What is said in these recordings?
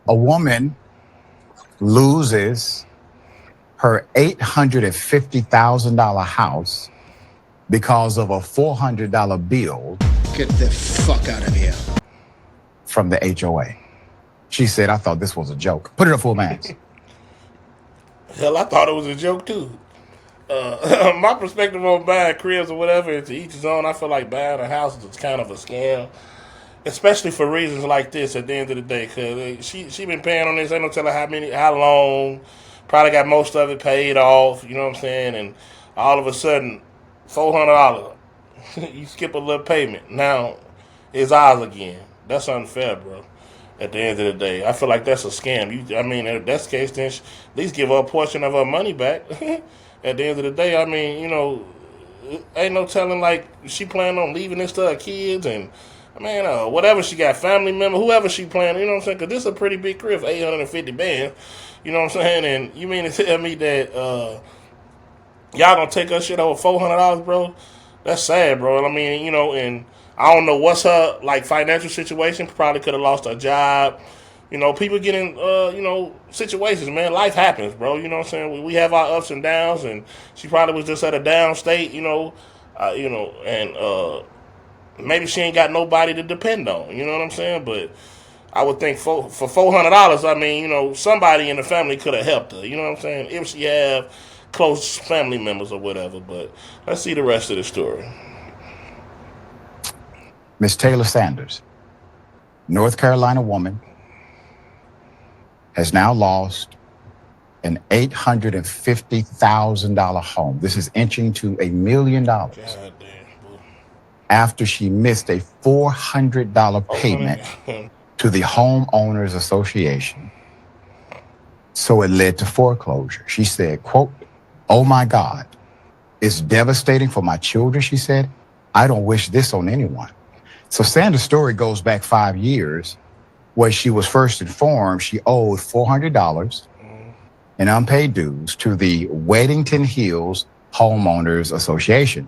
A woman loses her $850,000 house because of a $400 bill Get the fuck out of here. from the HOA. She said, I thought this was a joke. Put it up full max. Hell, I thought it was a joke too. My perspective on buying cribs or whatever, to each his own. I feel like buying a house is kind of a scam, especially for reasons like this. At the end of the day, because she been paying on this. Ain't no telling how long. Probably got most of it paid off. You know what I'm saying? And all of a sudden, $400. You skip a little payment. Now it's ours again. That's unfair, bro. At the end of the day, I feel like that's a scam. I mean, if that's the case, then at least give her a portion of her money back. At the end of the day, I mean, ain't no telling like she planning on leaving this to her kids and I mean, whatever she got, family member, whoever she planning, you know what I'm saying? Because this is a pretty big crib, 850 bands, you know what I'm saying? And you mean to tell me that y'all gonna take her shit over $400, bro? That's sad, bro. I mean, and I don't know what's her like financial situation. Probably could have lost her job. People get in, situations, man. Life happens, bro. You know what I'm saying? We have our ups and downs, and she probably was just at a down state, and maybe she ain't got nobody to depend on. You know what I'm saying? But I would think for $400, I mean, somebody in the family could have helped her. You know what I'm saying? If she have close family members or whatever. But let's see the rest of the story. Miss Taylor Sanders, North Carolina woman, has now lost an $850,000 home. This is inching to $1 million after she missed a $400 payment to the Homeowners Association. So it led to foreclosure. She said, quote, "Oh my God, it's devastating for my children," she said. "I don't wish this on anyone." So Sanders' story goes back 5 years, where she was first informed she owed $400 in unpaid dues to the Weddington Hills Homeowners Association.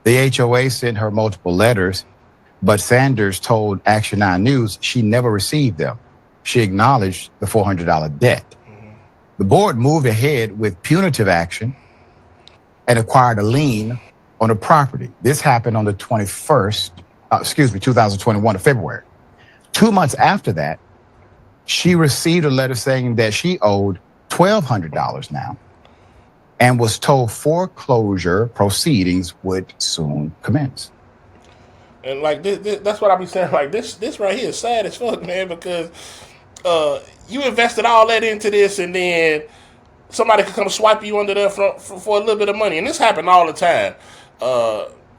The HOA sent her multiple letters, but Sanders told Action 9 News she never received them. She acknowledged the $400 debt. The board moved ahead with punitive action and acquired a lien on the property. This happened on the 2021 of February. 2 months after that, she received a letter saying that she owed $1,200 now and was told foreclosure proceedings would soon commence. And like that's what I be saying. Like this right here is sad as fuck, man, because you invested all that into this, and then somebody could come swipe you under there for a little bit of money, and this happened all the time.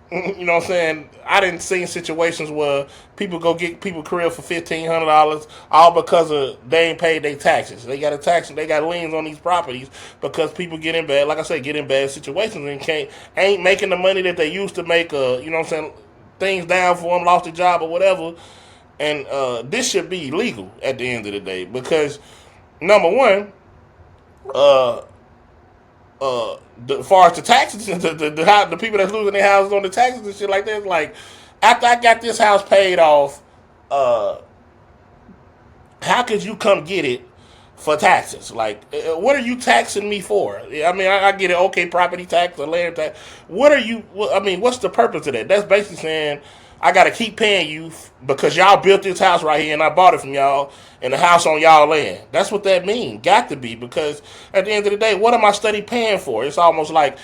You know what I'm saying? I didn't see situations where people go get people career for $1,500 all because of they ain't paid their taxes. They got a tax, they got liens on these properties because people get in bad, like I say, get in bad situations and ain't making the money that they used to make. You know what I'm saying? Things down for them, lost their job or whatever. And this should be illegal at the end of the day because number one, uh, as far as the taxes, the people that's losing their houses on the taxes and shit like that, like after I got this house paid off, uh, how could you come get it for taxes? Like, what are you taxing me for? I mean, I get it. Okay, property tax or land tax. What are you? I mean, what's the purpose of that? That's basically saying I got to keep paying you because y'all built this house right here and I bought it from y'all and the house on y'all land. That's what that means. Got to be because at the end of the day, what am I study paying for? It's almost like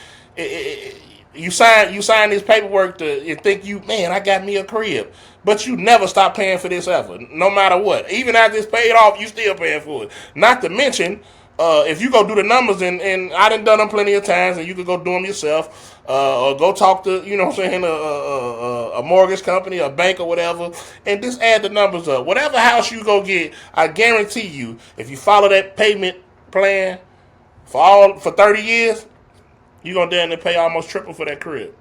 you sign this paperwork to think man, I got me a crib. But you never stop paying for this ever, no matter what. Even after it's paid off, you still paying for it. Not to mention, if you go do the numbers, and I done them plenty of times, and you could go do them yourself, or go talk to, you know what I'm saying, a mortgage company, a bank or whatever, and just add the numbers up. Whatever house you go get, I guarantee you, if you follow that payment plan for 30 years, you're going to damn near pay almost triple for that crib.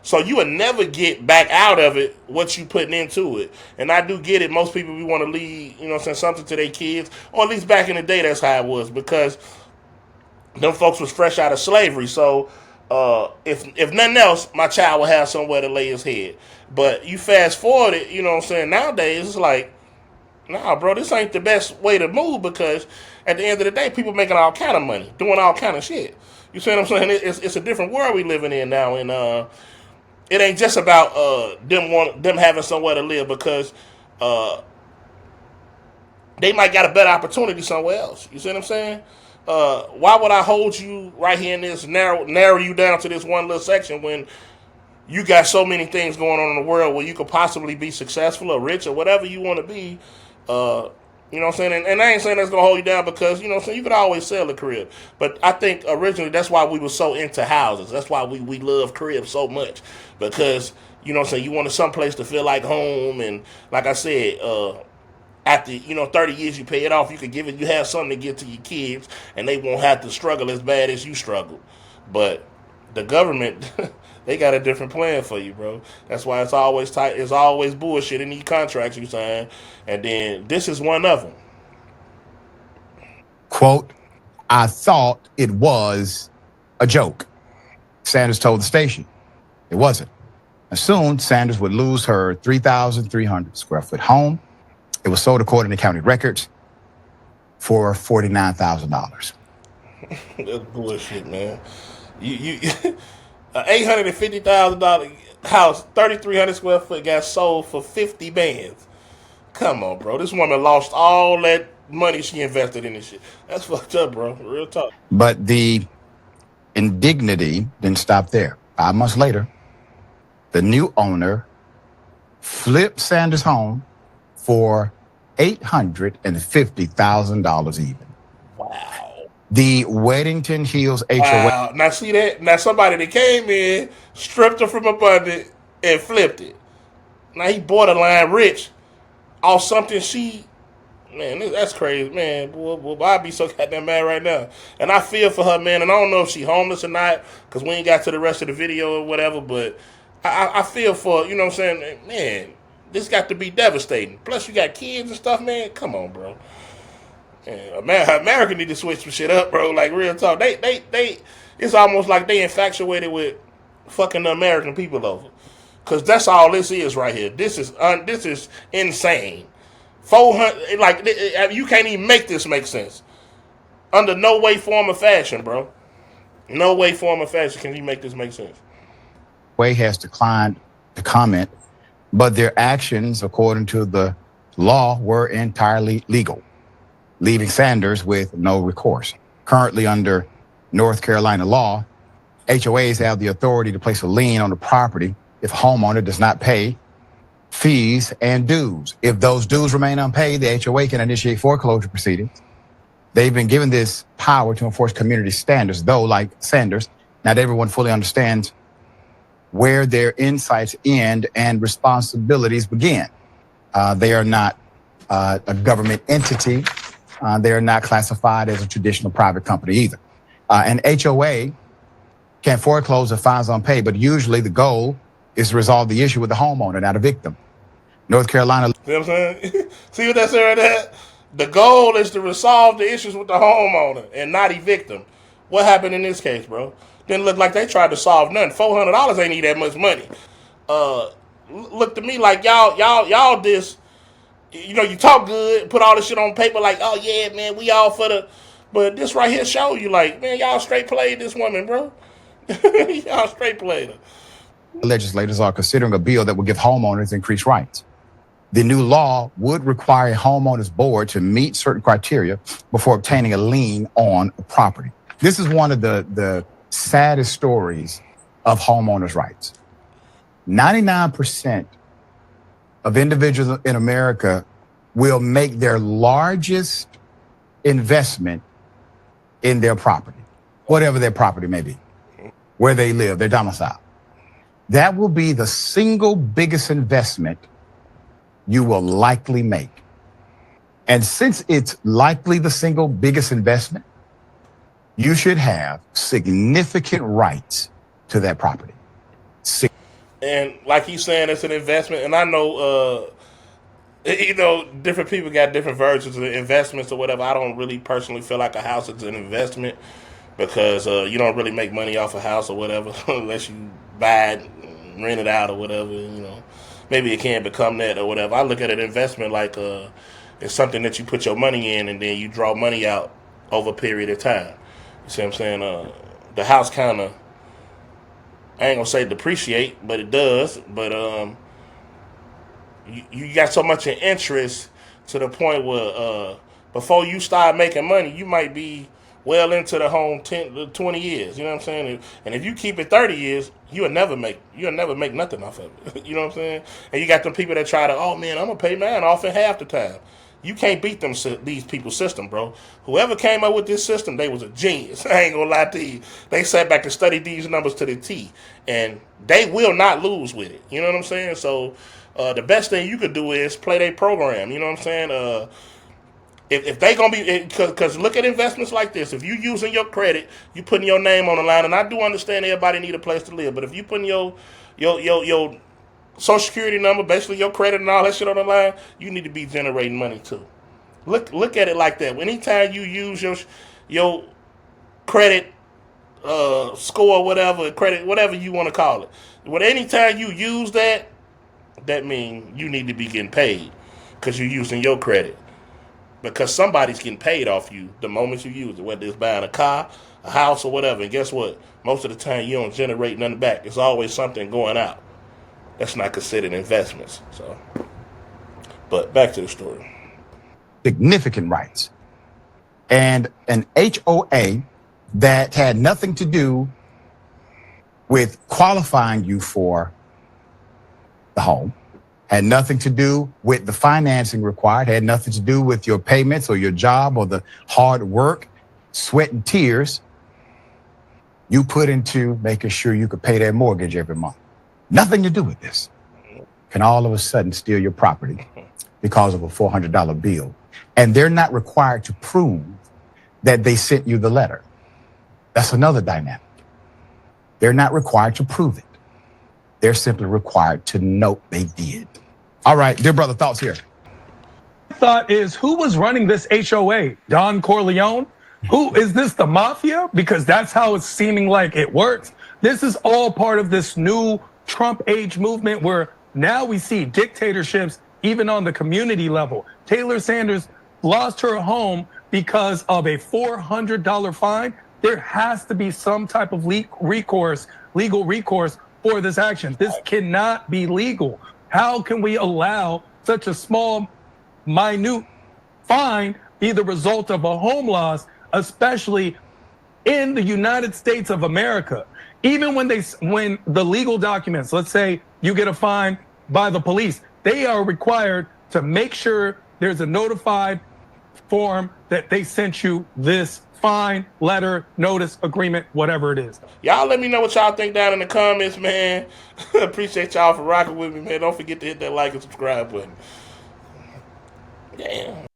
So you will never get back out of it what you putting into it. And I do get it. Most people, we want to leave, you know what I'm saying, something to their kids. Or at least back in the day, that's how it was. Because them folks was fresh out of slavery. So if nothing else, my child will have somewhere to lay his head. But you fast forward it, you know what I'm saying, nowadays, it's like, Nah, bro, this ain't the best way to move because at the end of the day, people making all kind of money, doing all kind of shit. You see what I'm saying? It's a different world we living in now, and it ain't just about them having somewhere to live because uh, they might got a better opportunity somewhere else. You see what I'm saying? Why would I hold you right here in this narrow you down to this one little section when you got so many things going on in the world where you could possibly be successful or rich or whatever you want to be. You know what I'm saying? And I ain't saying that's gonna hold you down because you know what I'm saying you could always sell a crib. But I think originally that's why we were so into houses. That's why we love cribs so much because you know what I'm saying you wanted some place to feel like home and like I said. After 30 years you pay it off, you could give it. You have something to give to your kids, and they won't have to struggle as bad as you struggle. But the government, they got a different plan for you, bro. That's why it's always tight. It's always bullshit in these contracts you sign, and then this is one of them. Quote, I thought it was a joke, Sanders told the station. It wasn't. And soon, Sanders would lose her 3,300 square foot home. It was sold according to county records for $49,000. That's bullshit, man. You a $850,000 house, 3,300 square foot, got sold for 50 bands. Come on, bro. This woman lost all that money she invested in this shit. That's fucked up, bro. Real talk. But the indignity didn't stop there. 5 months later, the new owner flipped Sanders' home for $850,000 even. Wow. The Weddington Hills HOA. Wow. Now see that? Now somebody that came in, stripped her from abundance, and flipped it. Now he borderline rich off something she. Man, that's crazy, man. Boy, I'd be so goddamn mad right now. And I feel for her, man. And I don't know if she homeless or not, because we ain't got to the rest of the video or whatever. But I feel for, you know what I'm saying, man. This got to be devastating. Plus, you got kids and stuff, man. Come on, bro. Man, America need to switch some shit up, bro. Like real talk. They. It's almost like they infatuated with fucking the American people over. Cause that's all this is right here. This is insane. 400, like you can't even make this make sense. Under no way, form, or fashion, bro. No way, form, or fashion can you make this make sense. Way has declined to comment, but their actions, according to the law, were entirely legal, leaving Sanders with no recourse. Currently, under North Carolina law, HOAs have the authority to place a lien on the property if a homeowner does not pay fees and dues. If those dues remain unpaid, the HOA can initiate foreclosure proceedings. They've been given this power to enforce community standards, though, like Sanders, not everyone fully understands where their insights end and responsibilities begin. They are not a government entity. They are not classified as a traditional private company either. An HOA can foreclose if fines unpaid, but usually the goal is to resolve the issue with the homeowner, not a victim. North Carolina. See what I'm saying? See what that said right there? The goal is to resolve the issues with the homeowner and not evict them. What happened in this case, bro? Didn't look like they tried to solve nothing. $400 ain't need that much money. Look to me like y'all this. You talk good, put all this shit on paper like, oh yeah, man, we all for the. But this right here show you like, man, y'all straight played this woman, bro. Y'all straight played her. Legislators are considering a bill that will give homeowners increased rights. The new law would require a homeowner's board to meet certain criteria before obtaining a lien on a property. This is one of the saddest stories of homeowners' rights. 99% of individuals in America will make their largest investment in their property, whatever their property may be, where they live, their domicile. That will be the single biggest investment you will likely make. And since it's likely the single biggest investment, you should have significant rights to that property. And like he's saying, it's an investment. And I know, different people got different versions of investments or whatever. I don't really personally feel like a house is an investment because you don't really make money off a house or whatever unless you buy it, rent it out or whatever. Maybe it can become that or whatever. I look at an investment like It's something that you put your money in and then you draw money out over a period of time. You see what I'm saying? The house kind of, I ain't gonna say depreciate, but it does. But you got so much in interest to the point where before you start making money, you might be well into the home 10, 20 years. You know what I'm saying? And if you keep it 30 years, you'll never make nothing off of it. You know what I'm saying? And you got them people that try to, oh man, I'm gonna pay mine off in half the time. You can't beat these people's system, bro. Whoever came up with this system, they was a genius. I ain't gonna lie to you. They sat back and studied these numbers to the T, and they will not lose with it. You know what I'm saying? So the best thing you could do is play their program. You know what I'm saying? If they gonna be, because look at investments like this. If you using your credit, you putting your name on the line, and I do understand everybody need a place to live, but if you putting your social security number, basically your credit and all that shit on the line, you need to be generating money too. Look at it like that. Anytime you use your credit score, whatever you want to call it, but anytime you use that, that means you need to be getting paid because you're using your credit. Because somebody's getting paid off you the moment you use it, whether it's buying a car, a house, or whatever. And guess what? Most of the time, you don't generate nothing back. There's always something going out. That's not considered investments. So, but back to the story. Significant rights. And an HOA that had nothing to do with qualifying you for the home, had nothing to do with the financing required, had nothing to do with your payments or your job or the hard work, sweat and tears you put into making sure you could pay that mortgage every month. Nothing to do with this. Can all of a sudden steal your property because of a $400 bill. And they're not required to prove that they sent you the letter. That's another dynamic. They're not required to prove it. They're simply required to note they did. All right, dear brother, thoughts here. Thought is, who was running this HOA? Don Corleone? Who is this, the mafia? Because that's how it's seeming like it works. This is all part of this new Trump age movement where now we see dictatorships even on the community level. Taylor Sanders lost her home because of a $400 fine. There has to be some type of legal recourse for this action. This cannot be legal. How can we allow such a small, minute fine be the result of a home loss, especially in the United States of America? Even when the legal documents, let's say you get a fine by the police, they are required to make sure there's a notified form that they sent you this fine, letter, notice, agreement, whatever it is. Y'all let me know what y'all think down in the comments, man. Appreciate y'all for rocking with me, man. Don't forget to hit that like and subscribe button. Damn.